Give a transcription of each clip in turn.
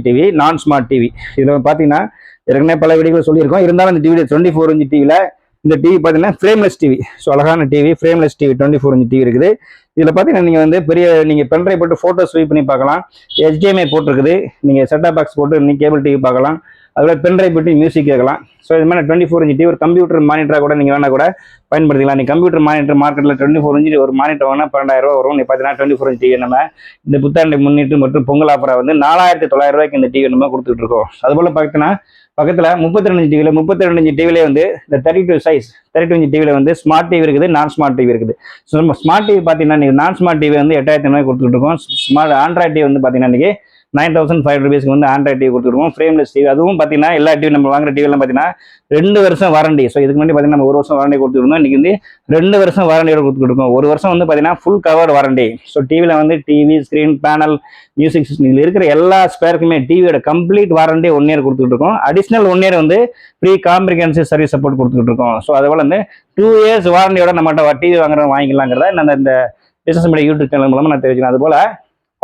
TV, நான் smart TV. இதில் பார்த்தீங்கன்னா ஏற்கனவே பல வீடியோவில் சொல்லியிருக்கோம். இருந்தாலும் இந்த டிவி 24 இன்ச் டிவியில் இந்த டிவி பார்த்தீங்கன்னா ஃப்ரேம்லெஸ் டிவி. ஸோ அழகான TV, frameless TV 24 inch TV இருக்குது. இதில் பார்த்தீங்கன்னா நீங்கள் வந்து நீங்கள் பென்ட்ரைவ் போட்டு ஃபோட்டோ ஸ்வீப் பண்ணி பார்க்கலாம். HDMI போட்டிருக்குது. நீங்கள் செட்டாப் பாக்ஸ் போட்டு நீங்கள் கேபிள் டிவி பார்க்கலாம். அதில் பென்ட்ரைவ் போட்டு மியூசிக் கேட்கலாம். ஸோ இது மாதிரி 24 இன்ச் டிவி ஒரு கம்ப்யூட்டர் மானிட்டராக கூட நீங்கள் வேணா கூட பயன்படுத்திக்கலாம். நீ கம்ப்யூட்டர் மானிட்டர் மார்க்கெட்டில் 24 இன்ச் ஒரு மானிட்டர் வாங்கினா 12,000 ரூபா வரும். நீ பார்த்தீங்கன்னா 24 இன்ச் டிவி நம்ம இந்த புத்தாண்டை முன்னிட்டு மற்றும் பொங்கல் ஆஃபராக வந்து 4,900 ரூபாய்க்கு இந்த டிவி நம்ம கொடுத்துட்டு இருக்கோம். அதுபோல் பார்த்தீங்கன்னா பக்கத்தில் 32 இன்ச் டிவியில் 32 இன்ச் டிவிலே வந்து இந்த 32 இன்ச் டிவியில் வந்து ஸ்மார்ட் டிவி இருக்குது, நான் ஸ்மார்ட் டிவி இருக்குது. ஸோ நம்ம ஸ்மார்ட் டிவி பார்த்தீங்கன்னா நீங்கள் நான் ஸ்மார்ட் டிவி வந்து 8,500 கொடுத்துட்டு இருக்கோம். ஸ்மார்ட் ஆண்ட்ராய்ட் டிவி வந்து பார்த்தீங்கன்னா இன்றைக்கி 9,500 ரூபீஸ்க்கு வந்து ஆண்ட்ராய்ட் டிவி கொடுத்துருக்கோம். ஃப்ரேம்லெஸ் டிவி அதுவும் பார்த்தீங்கன்னா எல்லா டிவி நம்ம வாங்குற டிவிலாம் பார்த்தீங்கன்னா 2 வருஷம் வாரண்டி. ஸோ இதுக்கு முன்னாடி பார்த்தீங்கன்னா நம்ம 1 வருஷம் வாரண்டி கொடுத்துருந்தோம். இன்றைக்கி வந்து 2 வருஷம் வாரண்டியோட கொடுத்துருக்கோம். 1 வருஷம் வந்து பார்த்தீங்கன்னா ஃபுல் கவர்டு வாரண்டி. ஸோ டிவியில் வந்து TV, screen, panel, music system இதில் இருக்கிற எல்லா ஸ்பேருக்குமே டிவியோட கம்ப்ளீட் வாரண்டி 1 இயர் கொடுத்துட்டு இருக்கோம். அடிஷனல் 1 இயர் வந்து ஃப்ரீ காம்ப்ரிஹென்சிவ் சர்வீஸ் சப்போர்ட் கொடுத்துட்டு இருக்கோம். ஸோ அதுபோல் வந்து 2 இயர்ஸ் வாரண்டியோட நம்மகிட்ட டிவி வாங்குறவங்க வாங்கிக்கலாங்கிறத நான் இந்த பிசினஸ் மீடியா யூடியூப் சேனல் மூலமாக நான் தெரிவிக்கிறேன். அதுபோல்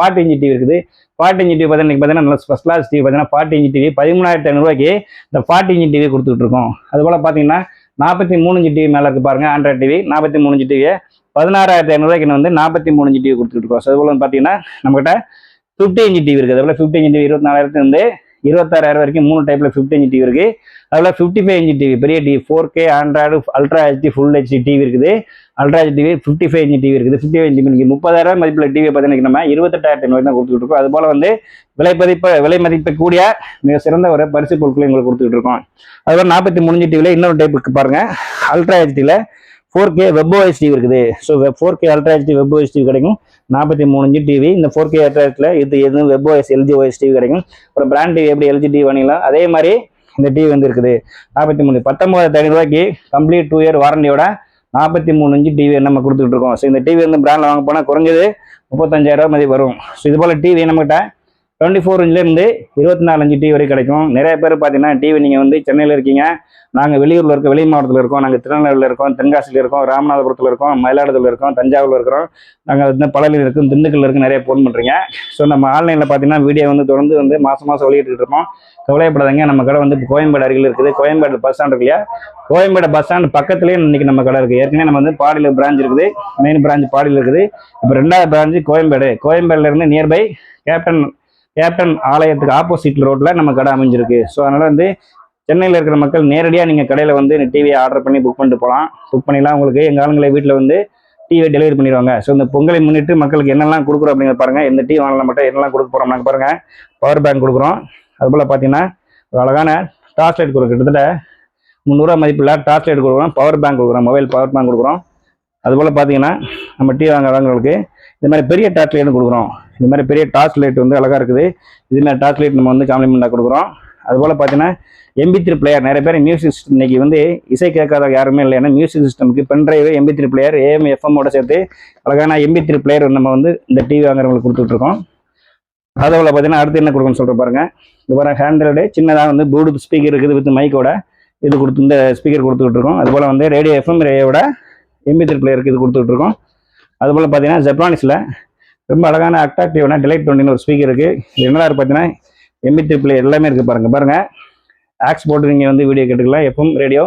40 இன்ச் டிவி இருக்குது. 40 இன்ச் டிவி பார்த்தீங்கன்னா நல்ல ஃபர்ஸ்ட் கிளாஸ் டிவி பார்த்தீங்கன்னா 40 இன்ச் டிவி 13,500 ரூபாய்க்கு இந்த 40 இன்ச் டிவி கொடுத்துட்டு இருக்கோம். அதுபோல் பார்த்தீங்கன்னா 43 இன்ச் டிவி மேலே இருக்கு பாருங்க, ஆண்ட்ராய்ட் டிவி 43 இன்ச் டிவி 16,500 ரூபாய்க்கு வந்து 43 இன்ச் டிவி கொடுத்துட்டு இருக்கோம். ஸோ அதுபோல் பார்த்தீங்கன்னா நம்மகிட்ட 50 இன்ச் டிவி இருக்குது. அதுபோல் 50 இன்ச் டிவி 24,000 வந்து 26,000 வரைக்கும் 3 டைப்ல 50 இன்ச் டிவி இருக்கு. அதில் 55 இன்ச் டிவி பெரிய TV 4K Android ultra HD full HD TV இருக்குது. Ultra HD TV 55 inch TV இருக்குது. 55 இன்ச் டிவி 30,000 மதிப்பில் டிவி பார்த்தீங்கன்னா நம்ம 28,500 தான் கொடுத்துட்டு இருக்கோம். அதுபோல் வந்து விலை மதிப்பக்கூடிய மிக சிறந்த ஒரு பரிசு பொருட்களை உங்களுக்கு கொடுத்துட்டு இருக்கோம். அதுபோல் 43 இன்ச் டிவியில் இன்னொரு டைப் இருக்கு பாருங்க, அல்ட்ரா ஹெச்டியில் 4K WebOS டிவி இருக்குது. So 4K ultra HD WebOS TV கிடைக்கும். 43 இன்ச் டிவி இந்த 4K அல்ட்ரா ஹெச்டியில் இது எதுவும் WebOS LG OS டிவி கிடைக்கும். ஒரு பிராண்ட் டிவி எப்படி LG டிவி வாங்கிக்கலாம் அதே மாதிரி இந்த டிவி வந்து இருக்குது. 43 19,500 ரூபாய்க்கு கம்ப்ளீட் 2 இயர் வாரண்டியோட 43 இன்ச் டிவி நம்ம கொடுத்துட்டு இருக்கோம். ஸோ இந்த டிவி வந்து பிராண்டில் வாங்க போனால் குறைஞ்சது 35,000 ரூபாய் மதிப்பு வரும். ஸோ இது போல் டிவி நம்மகிட்ட 24 இன்ச்லேருந்து 24 இன்ச் டிவி வரைக்கும் கிடைக்கும். நிறைய பேர் பார்த்தீங்கன்னா டிவி நீங்கள் வந்து சென்னையில் இருக்கீங்க, நாங்கள் வெளியூரில் இருக்கோம், வெளி மாவட்டத்தில் இருக்கோம், நாங்கள் திருநெல்வேலியில் இருக்கோம், தென்காசியில் இருக்கோம், ராமநாதபுரத்தில் இருக்கோம், மயிலாடுதுறையில் இருக்கோம், தஞ்சாவூரில் இருக்கிறோம், நாங்கள் வந்து பழனியில் இருக்கோம், திண்டுக்கல்ல இருக்கும், நிறைய ஃபோன் பண்ணுறீங்க. ஸோ நம்ம ஆன்லைனில் பார்த்தீங்கன்னா வீடியோ வந்து தொடர்ந்து வந்து மாதம் வெளியிட்டு இருக்கோம். கவலைப்படாதீங்க, நம்ம கடை வந்து கோயம்பேடு அருகில் இருக்குது. கோயம்பேடு பஸ் ஸ்டாண்ட் இருக்கு இல்லையா, கோயம்பேடு பஸ் ஸ்டாண்ட் பக்கத்துலேயே இன்னைக்கு நம்ம கடை இருக்குது. ஏற்கனவே நம்ம வந்து பாடியில் பிரான்ச் இருக்குது, மெயின் பிரான்ச் பாடியில் இருக்குது. இப்போ 2வது பிரான்ச்சு கோயம்பேடுலேருந்து நியர்பை கேப்டன் ஆலயத்துக்கு ஆப்போசிட் ரோட்டில் நம்ம கடை அமைஞ்சிருக்கு. ஸோ அதனால் வந்து சென்னையில் இருக்கிற மக்கள் நேரடியாக நீங்கள் கடையில் வந்து டிவியை ஆர்டர் பண்ணி புக் பண்ணிட்டு போகலாம். புக் பண்ணிடலாம். உங்களுக்கு எங்கள் ஆளுங்களை வீட்டில் வந்து டிவியை டெலிவரி பண்ணிடுவாங்க. ஸோ இந்த பொங்கலை முன்னிட்டு மக்களுக்கு என்னெல்லாம் கொடுக்குறோம் அப்படிங்கிறத பாருங்கள். இந்த டிவி வாங்கலாம் மட்டும் என்னெல்லாம் கொடுக்க போகிறோம் நாங்கள் பாருங்கள். பவர் பேங்க் கொடுக்குறோம். அதுபோல் பார்த்தீங்கன்னா ஒரு அழகான டார்ச் லைட் கொடுக்குறோம். கிட்டத்தட்ட 300 ரூபா மதிப்பில் டார்ச் லைட் கொடுக்குறோம். பவர் பேங்க் கொடுக்குறோம், மொபைல் பவர் பேங்க் கொடுக்குறோம். அதுபோல் பார்த்தீங்கன்னா நம்ம டிவி வாங்குறவங்களுக்கு இந்த மாதிரி பெரிய டார்ச் லைட்னு கொடுக்குறோம். இந்த மாதிரி பெரிய டார்ச் லைட் வந்து அழகாக இருக்குது. இது மாதிரி டார்ச் லைட் நம்ம வந்து காம்ப்ளிமெண்டாக கொடுக்குறோம். அதுபோல் பார்த்தீங்கன்னா MP3 பிளேயர், நிறைய பேர் மியூசிக் சிஸ்டம் இன்னைக்கு வந்து இசை கேட்காத யாருமே இல்லை. ஏன்னா மியூசிக் சிஸ்டமுக்கு pen drive MP3 player AM FM சேர்த்து அழகான MP3 பிளேயர் நம்ம வந்து இந்த டிவி வாங்குறவங்களுக்கு கொடுத்துட்ருக்கோம். அதோட பார்த்தீங்கன்னா அடுத்து என்ன கொடுக்கணும்னு சொல்கிற பாருங்க. இது பாருங்க, ஹேண்ட்ரைடு சின்னதாக வந்து ப்ளூடூத் ஸ்பீக்கர் இருக்குது வித் மைக்கோட இது கொடுத்து இந்த ஸ்பீக்கர் கொடுத்துட்ருக்கோம். அதுபோல் வந்து ரேடியோ FM ரேடியோட MP3 பிளேயருக்கு இது கொடுத்துட்ருக்கோம். அதுபோல் பார்த்தீங்கன்னா ஜெப்ரானிஸில் ரொம்ப அழகான அட்ராக்டிவான டிலைட் 20 ஒரு ஸ்பீக்கர் இருக்குது. இது என்னடா பார்த்தீங்கன்னா MP3 பிளேயர் எல்லாமே இருக்குது பாருங்கள். ஆக்ஸ் போட்டு நீங்கள் வந்து வீடியோ கேட்டுக்கலாம். FM radio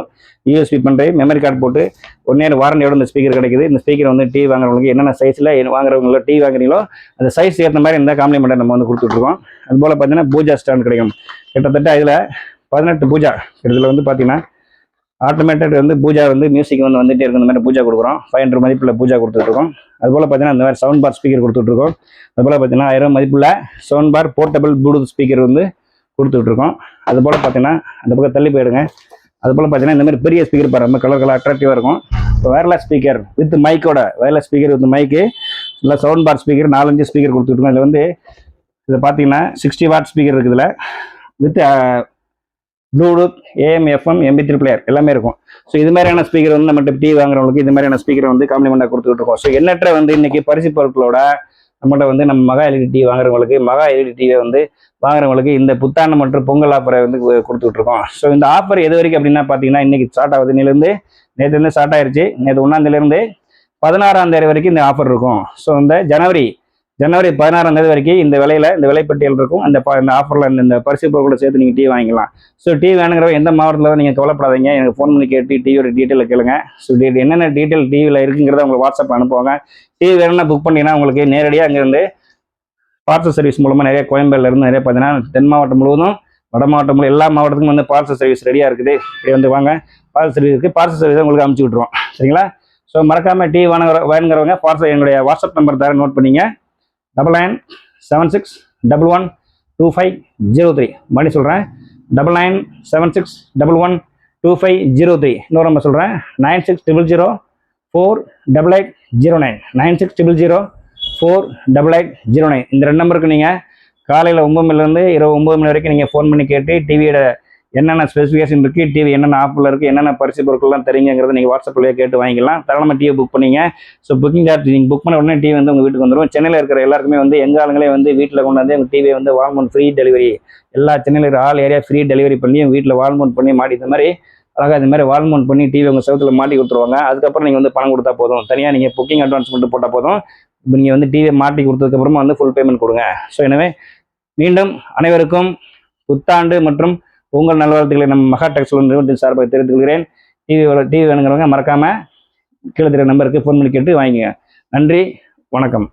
USB pen drive memory card போட்டு 1 இயர் வாரண்டியோட இந்த ஸ்பீக்கர் கிடைக்குது. இந்த ஸ்பீக்கர் வந்து டிவி வாங்குறவங்களுக்கு என்னென்ன சைஸில் வாங்குறவங்களோ டிவி வாங்குறீங்களோ அந்த சைஸ் ஏற்ற மாதிரி இந்த காம்ப்ளிமெண்ட்டை நம்ம வந்து கொடுத்துட்ருக்கோம். அதுபோல் பார்த்தீங்கன்னா பூஜா ஸ்டாண்ட் கிடைக்கும். கிட்டத்தட்ட இதில் 18 பூஜா இதில் வந்து பார்த்தீங்கன்னா ஆட்டோமேட்டட் வந்து பூஜா வந்து மியூசிக் வந்து வந்துகிட்டே இருக்கும். இந்த மாதிரி பூஜா கொடுக்குறோம். 500 மதிப்பில் பூஜா கொடுத்துட்ருக்கோம். அதுபோல் பார்த்தீங்கன்னா இந்த மாதிரி சவுண்ட் பார் ஸ்பீக்கர் கொடுத்துட்ருக்கோம். அதுபோல் பார்த்தீங்கன்னா 1000 மதிப்புள்ள sound bar portable bluetooth speaker வந்து கொடுத்துட்ருக்கோம். அதுபோல் பார்த்தீங்கன்னா அந்த பக்கம் தள்ளி போயிடுங்க. அதுபோல் பார்த்தீங்கன்னா இந்த மாதிரி பெரிய ஸ்பீக்கர் பாருங்க, கலர் அட்ராக்டிவாக இருக்கும். இப்போ வயர்லெஸ் ஸ்பீக்கர் வித் மைக்கோட வயர்லெஸ் ஸ்பீக்கர் வித் மைக்கு இல்லை சவுண்ட் பார் ஸ்பீக்கர் 4-5 ஸ்பீக்கர் கொடுத்துட்ருக்கோம். இதில் வந்து இதில் பார்த்தீங்கன்னா 60 வாட் ஸ்பீக்கர் இருக்குது. இதில் with Bluetooth AM FM MP3 player எல்லாமே இருக்கும். ஸோ இது மாதிரியான ஸ்பீக்கர் வந்து நம்ம டிவி வாங்குறவங்களுக்கு இது மாதிரியான ஸ்பீக்கர் வந்து காம்ப்ளிமெண்டாக கொடுத்துட்டு இருக்கோம். ஸோ எண்ணற்ற வந்து இன்னைக்கு பரிசு பொருட்களோட நம்மகிட்ட வந்து நம்ம மகா LED டிவி வாங்குறவங்களுக்கு மகா LED டிவியை வந்து வாங்குறவங்களுக்கு இந்த புத்தாண்டு மற்றும் பொங்கல் ஆஃபரை வந்து கொடுத்துட்டு இருக்கோம். ஸோ இந்த ஆஃபர் எது வரைக்கும் அப்படின்னா பார்த்தீங்கன்னா இன்னைக்கு ஸ்டார்ட் ஆகுது. நேற்றுலேருந்து ஸ்டார்ட் ஆயிருச்சு. நேற்று 1ஆம் தேதியிலேருந்து 16ஆம் தேதி வரைக்கும் இந்த ஆஃபர் இருக்கும். ஸோ இந்த ஜனவரி ஜனவரி 16ஆம் தேதி வரைக்கும் இந்த விலையில் இந்த விலைப்பட்டியல் இருக்கும். அந்த ஆஃபரில் இந்த பரிசு பொருட்களை சேர்த்து நீங்கள் டிவி வாங்கிக்கலாம். ஸோ டிவி வேணுங்கிறவங்க எந்த மாவட்டத்தில் நீங்கள் கவலைப்படாதீங்க, எனக்கு ஃபோன் பண்ணி கேட்டு டிவியோட டீட்டெயில் கேளுங்க. ஸோ என்னென்ன டீட்டெயில் டிவியில் இருக்குங்கிறத உங்களுக்கு வாட்ஸ்அப் அனுப்புவாங்க. டிவி வேணும்னா புக் பண்ணிங்கன்னா உங்களுக்கு நேரடியாக அங்கேருந்து பார்சல் சர்வீஸ் மூலமாக நிறைய கோயம்பேடுலேருந்து நிறைய பார்த்தீங்கன்னா தென் மாவட்டம் முழுவதும் வட மாவட்டம் முழுவதும் எல்லா மாவட்டத்துக்கும் வந்து பார்சல் சர்வீஸ் ரெடியாக இருக்குது. இப்படி வந்து வாங்க, பார்சல் சர்வீஸ் இருக்குது. பார்சல் சர்வீஸ் உங்களுக்கு அனுப்பிச்சி விட்ருவோம். சரிங்களா? ஸோ மறக்காமல் டிவி வேணுங்கிறவங்க பார்சல் என்னுடைய வாட்ஸ்அப் நம்பர் தர நோட் பண்ணிங்க. 9976112503. மறுபடியும் சொல்கிறேன், 9976112503. இன்னொரு நம்பர் சொல்கிறேன், 9600048809. 9600048809. இந்த 2 நம்பருக்கு நீங்கள் காலையில் 9 மணிலேருந்து இரவு 9 மணி வரைக்கும் நீங்கள் ஃபோன் பண்ணி கேட்டு டிவியோட என்னென்ன ஸ்பெசிஃபிகேஷன் இருக்குது, டிவி என்னென்ன ஆஃபரில் இருக்குது, என்னென்ன பரிசு பொருட்கள்லாம் தெரியுங்கிறத நீங்கள் வாட்ஸ்அப்லேயே கேட்டு வாங்கிக்கலாம். தாராளமாக டிவி புக் பண்ணிங்க. ஸோ புக்கிங் சார்ஜ் நீங்கள் புக் பண்ண உடனே டிவி வந்து உங்கள் வீட்டுக்கு வந்துடும். சென்னையில் இருக்கிற எல்லாருக்குமே வந்து எங்கள் ஆளுங்களே வந்து வீட்டில் கொண்டாந்து உங்கள் டிவியை வந்து வால்மவுண்ட் ஃப்ரீ டெலிவரி, எல்லா சென்னையில் இருக்கிற ஆல் ஏரியா ஃப்ரீ டெலிவரி பண்ணி வீட்டில் வால்மவுண்ட் பண்ணி மாட்டி இந்த மாதிரி அழகாக இந்த மாதிரி வால்மவுண்ட் பண்ணி டிவி உங்கள் செவத்தில் மாட்டி கொடுத்துருவாங்க. அதுக்கப்புறம் நீங்கள் வந்து பணம் கொடுத்தா போதும். தனியாக நீங்கள் புக்கிங் அட்வான்ஸ் மட்டும் போட்டால் போதும். இப்போ நீங்கள் வந்து டிவியை மாட்டி கொடுத்ததுக்கப்புறமா வந்து ஃபுல் பேமெண்ட் கொடுங்க. ஸோ எனவே மீண்டும் அனைவருக்கும் புத்தாண்டு மற்றும் உங்கள் நல்வாழ்த்துக்களை நம்ம மகா டெக்ஸ்டைல்ஸ் நிறுவனத்தின் சார்பாக தெரிவித்துக் கொள்கிறேன். டிவி வேணுங்கிறவங்க மறக்காமல் கீழே தெரியுற நம்பருக்கு ஃபோன் பண்ணி கேட்டு வாங்கிங்க. நன்றி, வணக்கம்.